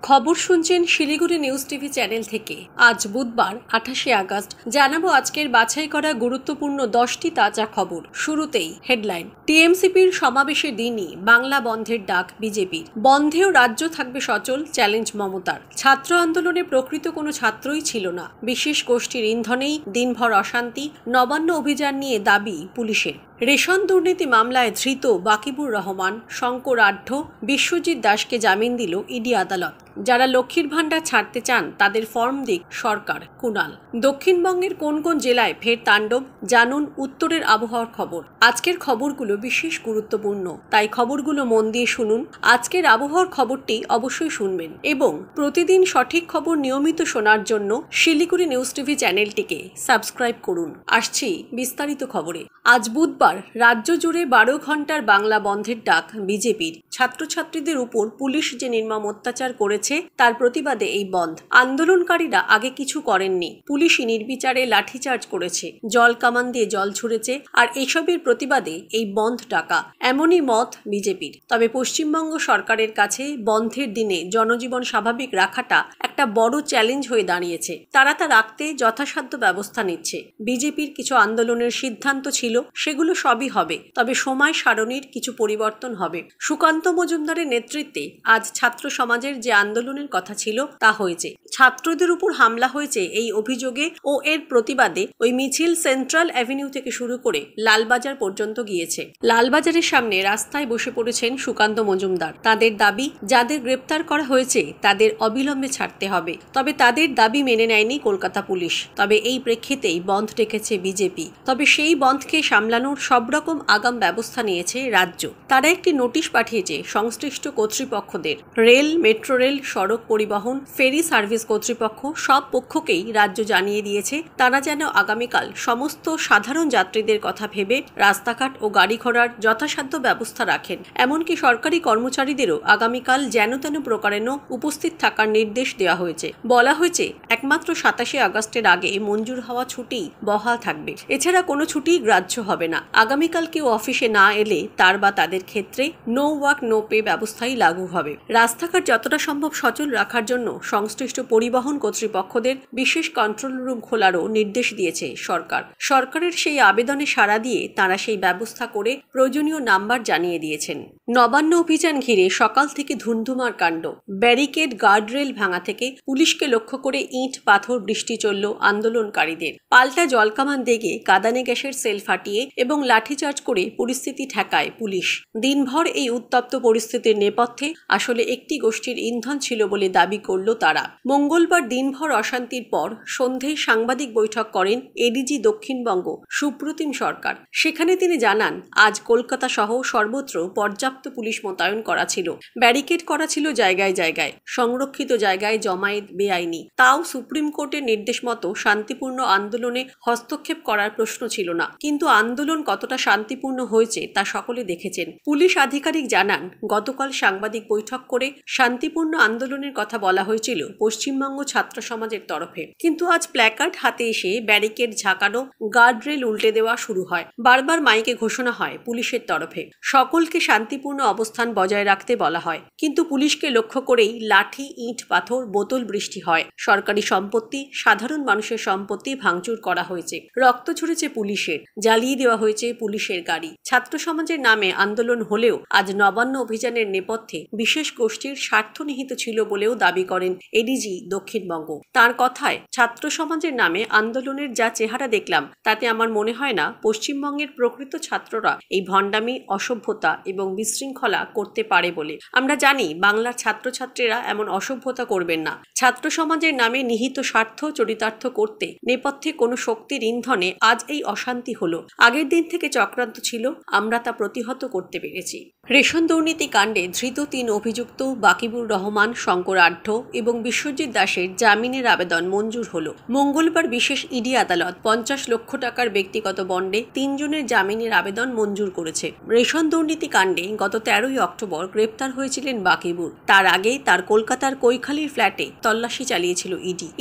খবর শুনছেন Siliguri news TV channel থেকে। আজ বুধবার 28শে আগস্ট জানাবো আজকের বাছাই করা গুরুত্বপূর্ণ 10টি তাজা খবর। শুরুতেই হেডলাইন। টিএমসিপির সমাবেশের দিনই বাংলা বন্ধের ডাক বিজেপির। বন্ধেও রাজ্য থাকবে সচল, চ্যালেঞ্জ মমতার। ছাত্র আন্দোলনে প্রকৃত কোনো ছাত্রই ছিল না, বিশেষ গোষ্ঠীর ইন্ধনেই দিনভর অশান্তি। নবান্ন অভিযান নিয়ে দাবি পুলিশের। রেশন দুর্নীতি মামলায় ধৃত বাকিবুর রহমান, শঙ্কর আঢ্য, বিশ্বজিৎ দাসকে জামিন দিল ইডি আদালত। যারা লক্ষ্মীর ভাণ্ডার ছাড়তে চান তাদের ফর্ম দিক সরকার। কুণাল। দক্ষিণবঙ্গের কোন কোন জেলায় ফের তাণ্ডব, জানুন উত্তরের আবহাওয়ার খবর। আজকের খবরগুলো বিশেষ গুরুত্বপূর্ণ, তাই খবরগুলো মন দিয়ে শুনুন। আজকের আবহাওয়ার খবরটি অবশ্যই শুনবেন এবং প্রতিদিন সঠিক খবর নিয়মিত শোনার জন্য শিলিগুড়ি নিউজ টিভি চ্যানেলটিকে সাবস্ক্রাইব করুন। আসছি বিস্তারিত খবরে। আজ বুধবার রাজ্য জুড়ে 12 ঘন্টার বাংলা বন্ধের ডাক বিজেপির। ছাত্রছাত্রীদের উপর পুলিশ যে নির্মম অত্যাচার করেছে তার প্রতিবাদে এই বন্ধ। আন্দোলনকারীরা আগে কিছু করেননি, পুলিশই নির্বিচারে লাঠিচার্জ করেছে, জল কামান দিয়ে জল ছুড়েছে, আর এসবের প্রতিবাদে এই বন্ধ ডাকা। এমনই মত বিজেপির। তবে পশ্চিমবঙ্গ সরকারের কাছে বন্ধের দিনে জনজীবন স্বাভাবিক রাখাটা একটা বড় চ্যালেঞ্জ হয়ে দাঁড়িয়েছে। তারা তা রাখতে যথাসাধ্য ব্যবস্থা নিচ্ছে। বিজেপির কিছু আন্দোলনের সিদ্ধান্ত ছিল, সেগুলো সবই হবে, তবে সময় সারণীর কিছু পরিবর্তন হবে। সুকান্ত মজুমদারের নেতৃত্বে আজ ছাত্র সমাজের যে আন্দোলনের কথা ছিল তা হয়েছে। ছাত্রদের উপর হামলা হয়েছে এই অভিযোগে ও এর প্রতিবাদে ওই মিছিল সেন্ট্রাল অ্যাভিনিউ থেকে শুরু করে লালবাজার পর্যন্ত গিয়েছে। লালবাজারের সামনে রাস্তায় বসে পড়েছেন সুকান্ত মজুমদার। তাদের দাবি, যাদের গ্রেপ্তার করা হয়েছে তাদের অবিলম্বে ছাড়তে হবে। তবে তাদের দাবি মেনে নেয়নি কলকাতা পুলিশ। তবে এই প্রেক্ষিতেই বন্ধ ডেকেছে বিজেপি। তবে সেই বন্ধকে সামলানোর সব রকম আগাম ব্যবস্থা নিয়েছে রাজ্য। তারা একটি নোটিশ পাঠিয়েছে সংশ্লিষ্ট কর্তৃপক্ষদের। রেল, মেট্রো রেল, সড়ক পরিবহন, ফেরি সার্ভিস কর্তৃপক্ষ সব পক্ষকেই রাজ্য জানিয়ে দিয়েছে তারা যেন আগামীকাল সমস্ত সাধারণ যাত্রীদের কথা ভেবে রাস্তাঘাট ও গাড়ি ঘোড়ার যথাসাধ্য ব্যবস্থা রাখেন। এমনকি সরকারি কর্মচারীদেরও আগামীকাল যেন তেন প্রকারেণ উপস্থিত থাকার নির্দেশ দেওয়া হয়েছে। বলা হয়েছে একমাত্র 27শে আগস্টের আগে মঞ্জুর হওয়া ছুটি বহাল থাকবে। এছাড়া কোনো ছুটি গ্রাহ্য হবে না। আগামীকাল কেউ অফিসে না এলে তার বা তাদের ক্ষেত্রে নো ওয়ার্ক নো পে ব্যবস্থাই লাগু হবে। রাস্তাঘাট যতটা সম্ভব সচল রাখার জন্য সংশ্লিষ্ট পরিবহন কর্তৃপক্ষদের বিশেষ কন্ট্রোল রুম খোলারও নির্দেশ দিয়েছে সরকার। সরকারের সেই আবেদনে সাড়া দিয়ে তারা সেই ব্যবস্থা করে প্রয়োজনীয় নাম্বার জানিয়ে দিয়েছেন। নবান্ন অভিযান ঘিরে সকাল থেকে ধুন্ধুমার কাণ্ড। ব্যারিকেড, গার্ডরেল ভাঙা থেকে পুলিশকে লক্ষ্য করে ইট পাথর বৃষ্টি চলল আন্দোলনকারীদের। পাল্টা জলকামান দেগে কাঁদানে গ্যাসের সেল ফাটিয়ে এবং লাঠিচার্জ করে পরিস্থিতি ঠেকায় পুলিশ। দিনভর এই উত্তপ্ত পরিস্থিতির নেপথ্যে আসলে একটি গোষ্ঠীর ইন্ধন ছিল বলে দাবি করল তারা। মঙ্গলবার দিনভর অশান্তির পর সন্ধ্যায় সাংবাদিক বৈঠক করেন এডিজি দক্ষিণবঙ্গ সুপ্রতিম সরকার। সেখানে তিনি জানান, আজ কলকাতা সহ সর্বত্র পর্যাপ্ত পুলিশ মোতায়েন করা ছিল, ব্যারিকেড করা ছিল জায়গায় জায়গায়, সংরক্ষিত জায়গায় জমায়েত বেআইনি। তাও সুপ্রিম কোর্টের নির্দেশ মতো শান্তিপূর্ণ আন্দোলনে হস্তক্ষেপ করার প্রশ্ন ছিল না। কিন্তু আন্দোলন কতটা শান্তিপূর্ণ হয়েছে তা সকলে দেখেছেন। পুলিশ আধিকারিক জানান, গতকাল সাংবাদিক বৈঠক করে শান্তিপূর্ণ আন্দোলনের কথা বলা হয়েছিল পশ্চিমবঙ্গ ছাত্র সমাজের তরফে, কিন্তু আজ প্ল্যাকার্ড হাতে এসে ব্যারিকেড ঝাঁকানো, গার্ডরেল উল্টে দেওয়া শুরু হয়। বারবার মাইকে ঘোষণা হয় পুলিশের তরফে সকলকে শান্তিপূর্ণ অবস্থান বজায় রাখতে বলা হয়, কিন্তু পুলিশকে লক্ষ্য করেই লাঠি, ইট, পাথর, বোতল বৃষ্টি হয়। সরকারি সম্পত্তি, সাধারণ মানুষের সম্পত্তি ভাঙচুর করা হয়েছে, রক্ত ঝরেছে পুলিশের, জ্বালিয়ে দেওয়া হয়েছে পুলিশের গাড়ি। ছাত্র সমাজের নামে আন্দোলন হলেও আজ নবান্ন অভিযানের নেপথ্যে বিশেষ গোষ্ঠীর স্বার্থ নিহিত ছিল বলেও দাবি করেন এডিজি দক্ষিণবঙ্গ। তার কথায়, ছাত্র সমাজের নামে আন্দোলনের যা চেহারা দেখলাম তাতে আমার মনে হয় না পশ্চিমবঙ্গের প্রকৃত ছাত্ররা এই ভণ্ডামি, অসভ্যতা এবং বিশৃঙ্খলা করতে পারে বলে। আমরা জানি বাংলার ছাত্রছাত্রীরা এমন অসভ্যতা করবেন না। ছাত্র সমাজের নামে নিহিত স্বার্থ চরিতার্থ করতে নেপথ্যে কোনো শক্তির ইন্ধনে আজ এই অশান্তি হলো। আগের দিন থেকে চক্রান্ত ছিল, আমরা তা প্রতিহত করতে পেরেছি। রেশন দুর্নীতি কাণ্ডে ধৃত 3 অভিযুক্ত বাকিবুর রহমান, শঙ্কর আঢ্য এবং বিশ্বজিৎ দাসের জামিনের আবেদন মঞ্জুর হলো। মঙ্গলবার বিশেষ ইডি আদালত 50 লক্ষ টাকার ব্যক্তিগত বন্ডে 3 জনের জামিনের আবেদন মঞ্জুর করেছে। রেশন দুর্নীতি কাণ্ডে গত 13ই অক্টোবর গ্রেপ্তার হয়েছিলেন বাকিবুর। তার আগে তার কলকাতার কৈখালির ফ্ল্যাটে তল্লাশি চালিয়েছিল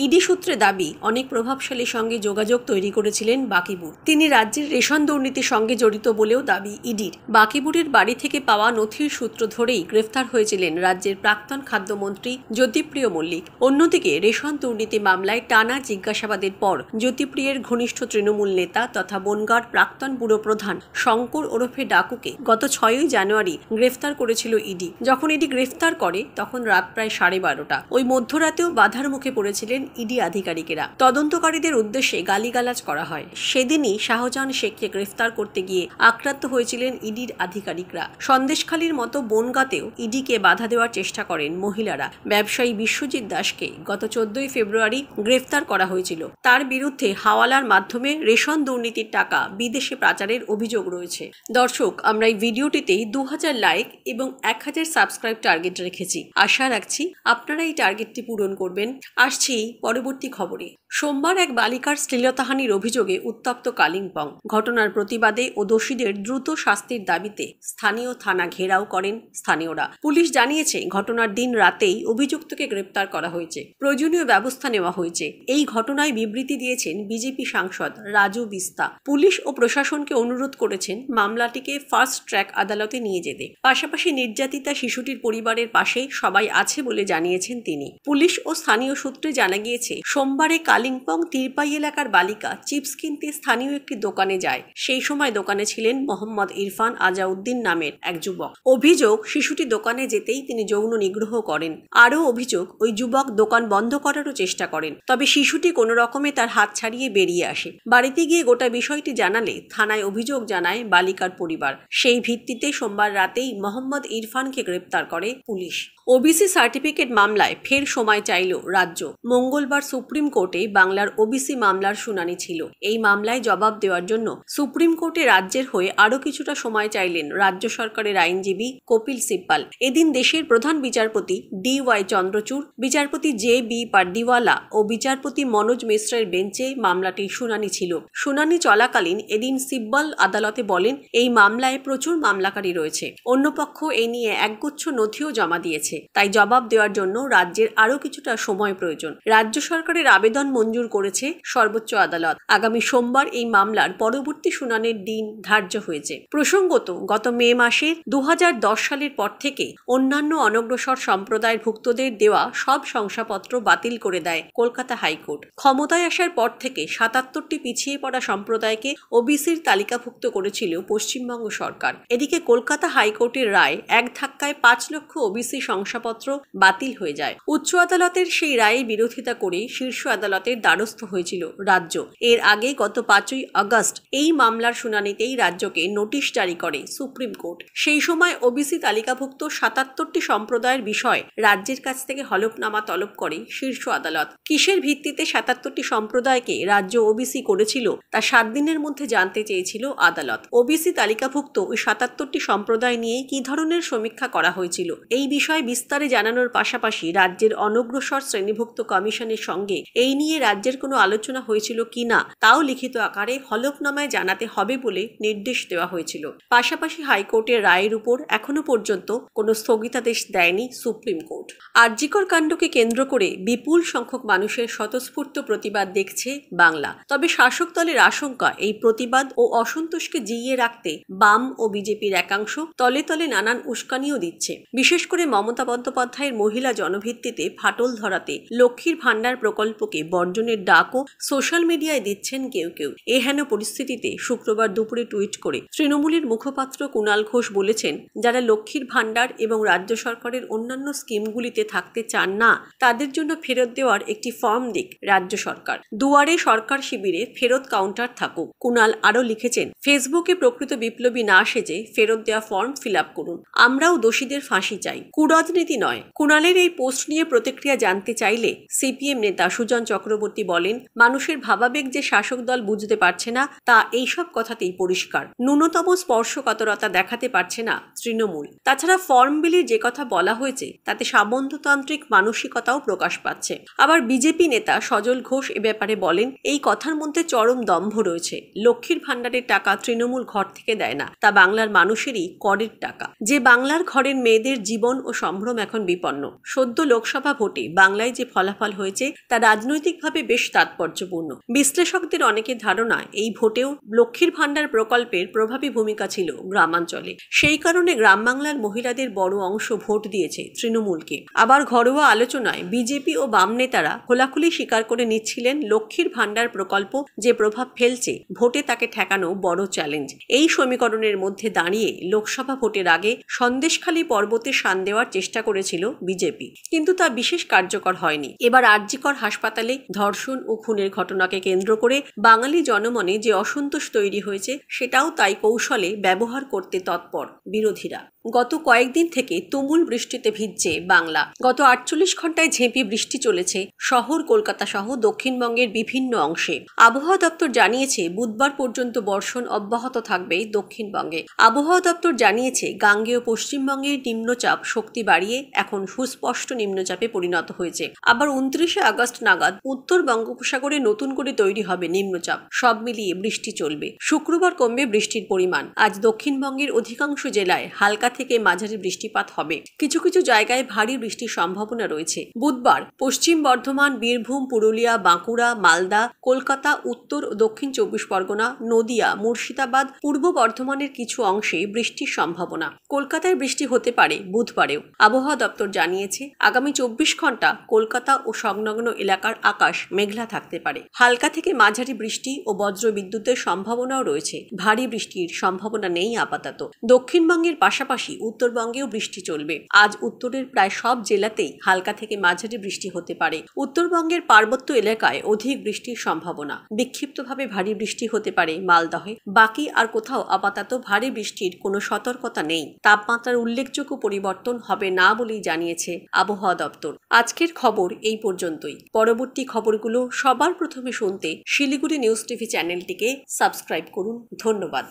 ইডি। সূত্রে দাবি, অনেক প্রভাবশালীর সঙ্গে যোগাযোগ তৈরি করেছিলেন বাকিবুর। তিনি রাজ্যের রেশন দুর্নীতি দুর্নীতির সঙ্গে জড়িত বলেও দাবি ইডির। বাকিবুড়ির বাড়ি থেকে পাওয়া নথির সূত্র ধরেই গ্রেফতার হয়েছিলেন রাজ্যের প্রাক্তন খাদ্যমন্ত্রী জ্যোতিপ্রিয় মল্লিক। অন্যদিকে রেশন দুর্নীতি মামলায় টানা জিজ্ঞাসাবাদের পর জ্যোতিপ্রিয়ের ঘনিষ্ঠ তৃণমূল নেতা তথা বনগাঁর প্রাক্তন ব্যুরো প্রধান শঙ্কর ওরফে ডাকুকে গত 6ই জানুয়ারি গ্রেফতার করেছিল ইডি। যখন ইডি গ্রেফতার করে তখন রাত প্রায় 12:30। ওই মধ্যরাতেও বাধার মুখে পড়েছিলেন ইডি আধিকারিকেরা। তদন্তকারীদের উদ্দেশ্যে গালিগালাজ করা হয়। সেদিনই শাহজাহান শেখকে গ্রেফতার করতে গিয়ে আক্রান্ত হয়েছিলেন ইডির আধিকারিকরা। সন্দেশখালীর মতো বনগাঁতেও ইডিকে বাধা দেওয়ার চেষ্টা করেন মহিলারা। ব্যবসায়ী বিশ্বজিৎ দাসকে গত 14ই ফেব্রুয়ারি গ্রেফতার করা হয়েছিল। তার বিরুদ্ধে হাওয়ালার মাধ্যমে রেশন দুর্নীতির টাকা বিদেশে পাচারের অভিযোগ রয়েছে। দর্শক, আমরা এই ভিডিওটিতে 2000 লাইক এবং 1000 সাবস্ক্রাইব টার্গেট রেখেছি। আশা রাখছি আপনারা এই টার্গেটটি পূরণ করবেন। আসছি পরবর্তী খবরে। সোমবার এক বালিকার শ্লীলতাহানির অভিযোগে উত্তপ্ত কালিম্পং। ঘটনার প্রতিবাদে ও দোষীদের দ্রুত শাস্তির দাবিতে স্থানীয় থানা ঘেরাও করেন স্থানীয়রা। পুলিশ জানিয়েছে ঘটনার দিন রাতেই অভিযুক্তকে গ্রেপ্তার করা হয়েছে। প্রয়োজনীয় ব্যবস্থা নেওয়া হয়েছে। এই ঘটনায় বিবৃতি দিয়েছেন বিজেপি সাংসদ রাজু বিস্তা। পুলিশ ও প্রশাসনকে অনুরোধ করেছেন মামলাটিকে ফাস্ট ট্র্যাক আদালতে নিয়ে যেতে। পাশাপাশি নির্যাতিতা শিশুটির পরিবারের পাশে সবাই আছে বলে জানিয়েছেন তিনি। পুলিশ ও স্থানীয় সূত্রে জানা গিয়েছে সোমবারে কালিম্পং তিরপাই এলাকার বালিকা চিপস কিনতে স্থানীয় একটি দোকানে যায়। সেই সময় দোকানে ছিলেন মোহাম্মদ ইরফান আজাউদ্দিন নামের এক যুবক। অভিযোগ, শিশুটি দোকানে যেতেই তিনি যৌন নিগ্রহ করেন। আরও অভিযোগ, ওই যুবক দোকান বন্ধ করারও চেষ্টা করেন। তবে শিশুটি কোনো রকমে তার হাত ছাড়িয়ে বেরিয়ে আসে। বাড়িতে গিয়ে গোটা বিষয়টি জানালে থানায় অভিযোগ জানায় বালিকার পরিবার। সেই ভিত্তিতে সোমবার রাতেই মোহাম্মদ ইরফানকে গ্রেপ্তার করে পুলিশ। ওবিসি সার্টিফিকেট মামলায় ফের সময় চাইল রাজ্য। মঙ্গলবার সুপ্রিম কোর্টে বাংলার ওবিসি মামলার শুনানি ছিল। এই মামলায় জবাব দেওয়ার জন্য সুপ্রিম কোর্টে রাজ্যের হয়ে আরও কিছুটা সময় চাইলেন রাজ্য সরকারের আইনজীবী কপিল সিব্বাল। এদিন দেশের প্রধান বিচারপতি DY চন্দ্রচূড়, বিচারপতি JB পারদিওয়ালা ও বিচারপতি মনোজ মিশ্রের বেঞ্চে মামলাটির শুনানি ছিল। শুনানি চলাকালীন এদিন সিব্বাল আদালতে বলেন, এই মামলায় প্রচুর মামলাকারী রয়েছে। অন্য পক্ষ এই নিয়ে একগুচ্ছ নথিও জমা দিয়েছে। তাই জবাব দেওয়ার জন্য রাজ্যের আরও কিছুটা সময় প্রয়োজন। রাজ্য সরকারের আবেদন মঞ্জুর করেছে সর্বোচ্চ আদালত। আগামী সোমবার এই মামলার পরবর্তী শুনানির দিন ধার্য হয়েছে। প্রসঙ্গত, গত মে মাসে 2010 সালের পর থেকে অন্যান্য অনগ্রসর সম্প্রদায়ের ভুক্তদের দেওয়া সব শংসাপত্র বাতিল করে দেয় কলকাতা হাইকোর্ট। ক্ষমতায় আসার পর থেকে 77টি পিছিয়ে পড়া সম্প্রদায়কে ওবিসির তালিকাভুক্ত করেছিল পশ্চিমবঙ্গ সরকার। এদিকে কলকাতা হাইকোর্টের রায় এক ধাক্কায় 5 লক্ষ ওবিসি শংসাপত্র বাতিল হয়ে যায়। উচ্চ আদালতের সেই রায়ের বিরোধিতা করে শীর্ষ আদালতের দ্বারস্থ হয়েছিল রাজ্য। এর আগে গত 5ই আগস্ট এই মামলার শুনানিতেই রাজ্যকে নোটিশ জারি করে সুপ্রিম কোর্ট। সেই সময় ওবিসি তালিকাভুক্ত 77টি সম্প্রদায়ের বিষয় রাজ্যের কাছ থেকে হলফনামা তলব করে শীর্ষ আদালত। কিসের ভিত্তিতে 77টি সম্প্রদায়কে রাজ্য ওবিসি করেছিল তা 7 দিনের মধ্যে জানতে চেয়েছিল আদালত। ওবিসি তালিকাভুক্ত ওই 77টি সম্প্রদায় নিয়ে কি ধরনের সমীক্ষা করা হয়েছিল এই বিষয়ে বিস্তারে জানানোর পাশাপাশি রাজ্যের অনগ্রসর শ্রেণীভুক্ত কমিশনের সঙ্গে এই নিয়ে রাজ্যের কোনো আলোচনা হয়েছিল কিনা তাও লিখিত আকারে হলফনামায় জানাতে হবে বলে নির্দেশ দেওয়া হয়েছিল। পাশাপাশি হাইকোর্টের রায়ের উপর এখনো পর্যন্ত কোনো স্থগিতাদেশ দেয়নি সুপ্রিম কোর্ট। আরজিকর কাণ্ডকে কেন্দ্র করে বিপুল সংখ্যক মানুষের স্বতঃস্ফূর্ত প্রতিবাদ দেখছে বাংলা। তবে শাসক দলের আশঙ্কা, এই প্রতিবাদ ও অসন্তোষকে জিইয়ে রাখতে বাম ও বিজেপির একাংশ তলে তলে নানান উস্কানিও দিচ্ছে। বিশেষ করে মমতা বন্দ্যোপাধ্যায়ের মহিলা জনভিত্তিতে ফাটল ধরাতে লক্ষ্মীর ভাণ্ডার প্রকল্পকে বর্জনের ডাকও সোশ্যাল মিডিয়ায় দিচ্ছেন কেউ কেউ। এহেন পরিস্থিতিতে শুক্রবার দুপুরে টুইট করে তৃণমূলের মুখপাত্র কুণাল ঘোষ বলেছেন, যারা লক্ষ্মীর ভাণ্ডার এবং রাজ্য সরকারের অন্যান্য স্কিমগুলিতে থাকতে চান না তাদের জন্য ফেরত দেওয়ার একটি ফর্ম দিক রাজ্য সরকার। দুয়ারে সরকার শিবিরে ফেরত কাউন্টার থাকুক। কুণাল আরও লিখেছেন, ফেসবুকে প্রকৃত বিপ্লবী না সেজে ফেরত দেওয়া ফর্ম ফিল আপ করুন। আমরাও দোষীদের ফাঁসি চাই, কুরাজনীতি নয়। কুণালের এই পোস্ট নিয়ে প্রতিক্রিয়া জানতে চাইলে সিপিএম নেতা সুজন চক্রবর্তী বলেন, মানুষের ভাবাবেগ যে শাসক দল বুঝতে পারছে না তা এইসব কথাতেই পরিষ্কার। ন্যূনতম স্পর্শকাতরতা দেখাতে পারছে না তৃণমূল। তাছাড়া ফর্ম বিলির যে কথা বলা হয়েছে তাতে সামন্ততান্ত্রিক মানসিকতাও প্রকাশ পাচ্ছে। আবার বিজেপি নেতা সজল ঘোষ এ ব্যাপারে বলেন, এই কথার মধ্যে চরম দম্ভ রয়েছে। লক্ষ্মীর ভাণ্ডারের টাকা তৃণমূল ঘর থেকে দেয় না, তা বাংলার মানুষেরই করের টাকা। যে বাংলার ঘরের মেয়েদের জীবন ও সম্ভ্রম এখন বিপন্ন। সদ্য লোকসভা ভোটে বাংলায় যে ফলাফল হয়েছে তা রাজনৈতিকভাবে সামাজিকভাবে বেশ তাৎপর্যপূর্ণ। বিশ্লেষকদের অনেকের ধারণা এই ভোটেও লক্ষ্মীর ভাণ্ডার প্রকল্পের প্রভাবী ভূমিকা ছিল গ্রামাঞ্চলে। সেই কারণে গ্রাম বাংলার মহিলাদের বড় অংশ ভোট দিয়েছে তৃণমূলকে। আবার ঘরোয়া আলোচনায় বিজেপি ও বাম নেতারা খোলাখুলি স্বীকার করে নিচ্ছিলেন লক্ষ্মীর ভাণ্ডার প্রকল্প যে প্রভাব ফেলছে, ভোটে তাকে ঠেকানো বড় চ্যালেঞ্জ। এই সমীকরণের মধ্যে দাঁড়িয়ে লোকসভা ভোটের আগে সন্দেশখালী পর্বতে শান দেওয়ার চেষ্টা করেছিল বিজেপি, কিন্তু তা বিশেষ কার্যকর হয়নি। এবার আরজিকর হাসপাতালে ধর্ষণ ও খুনের ঘটনাকে কেন্দ্র করে বাঙালি জনমনে যে অসন্তোষ তৈরি হয়েছে, সেটাও তাই কৌশলে ব্যবহার করতে তৎপর বিরোধীরা। গত কয়েকদিন থেকে তুমুল বৃষ্টিতে ভিজছে বাংলা। গত 48 ঘন্টায় ঝেঁপি বৃষ্টি চলেছে শহর কলকাতা সহ দক্ষিণবঙ্গের বিভিন্ন অংশে। আবহাওয়া দপ্তর জানিয়েছে বুধবার পর্যন্ত বর্ষণ অব্যাহত থাকবে দক্ষিণবঙ্গে। আবহাওয়া দপ্তর জানিয়েছে গাঙ্গেয় পশ্চিমবঙ্গের নিম্নচাপ শক্তি বাড়িয়ে এখন সুস্পষ্ট নিম্নচাপে পরিণত হয়েছে। আবার 29 আগস্ট নাগাদ উত্তর বঙ্গোপসাগরে নতুন করে তৈরি হবে নিম্নচাপ। সব মিলিয়ে বৃষ্টি চলবে। শুক্রবার কমবে বৃষ্টির পরিমাণ। আজ দক্ষিণবঙ্গের অধিকাংশ জেলায় হালকা থেকে মাঝারি বৃষ্টিপাত হবে। কিছু কিছু জায়গায় ভারী বৃষ্টির সম্ভাবনা রয়েছে। বুধবার পশ্চিম বর্ধমান, বীরভূম, পুরুলিয়া, বাঁকুড়া, মালদা, কলকাতা, উত্তর ও দক্ষিণ 24 পরগনা, নদিয়া, মুর্শিদাবাদ, পূর্ব বর্ধমানের কিছু অংশে বৃষ্টির সম্ভাবনা। কলকাতায় বৃষ্টি হতে পারে বুধবারেও। আবহাওয়া দপ্তর জানিয়েছে আগামী 24 ঘন্টা কলকাতা ও সংলগ্ন এলাকার আকাশ মেঘলা থাকতে পারে। হালকা থেকে মাঝারি বৃষ্টি ও বজ্র বিদ্যুতের সম্ভাবনাও রয়েছে। ভারী বৃষ্টির সম্ভাবনা নেই আপাতত। দক্ষিণবঙ্গের পাশাপাশি উত্তরবঙ্গেও বৃষ্টি চলবে। আজ উত্তরের প্রায় সব জেলাতেই হালকা থেকে মাঝারি বৃষ্টি হতে পারে। উত্তরবঙ্গের পার্বত্য এলাকায় অধিক বৃষ্টির সম্ভাবনা। বিক্ষিপ্তভাবে ভারী বৃষ্টি হতে পারে মালদহে। বাকি আর কোথাও আপাতত ভারী বৃষ্টির কোনো সতর্কতা নেই। তাপমাত্রার উল্লেখযোগ্য পরিবর্তন হবে না বলেই জানিয়েছে আবহাওয়া দপ্তর। আজকের খবর এই পর্যন্তই। পরবর্তী খবরগুলো সবার প্রথমে শুনতে শিলিগুড়ি নিউজ টিভি চ্যানেলটিকে সাবস্ক্রাইব করুন। ধন্যবাদ।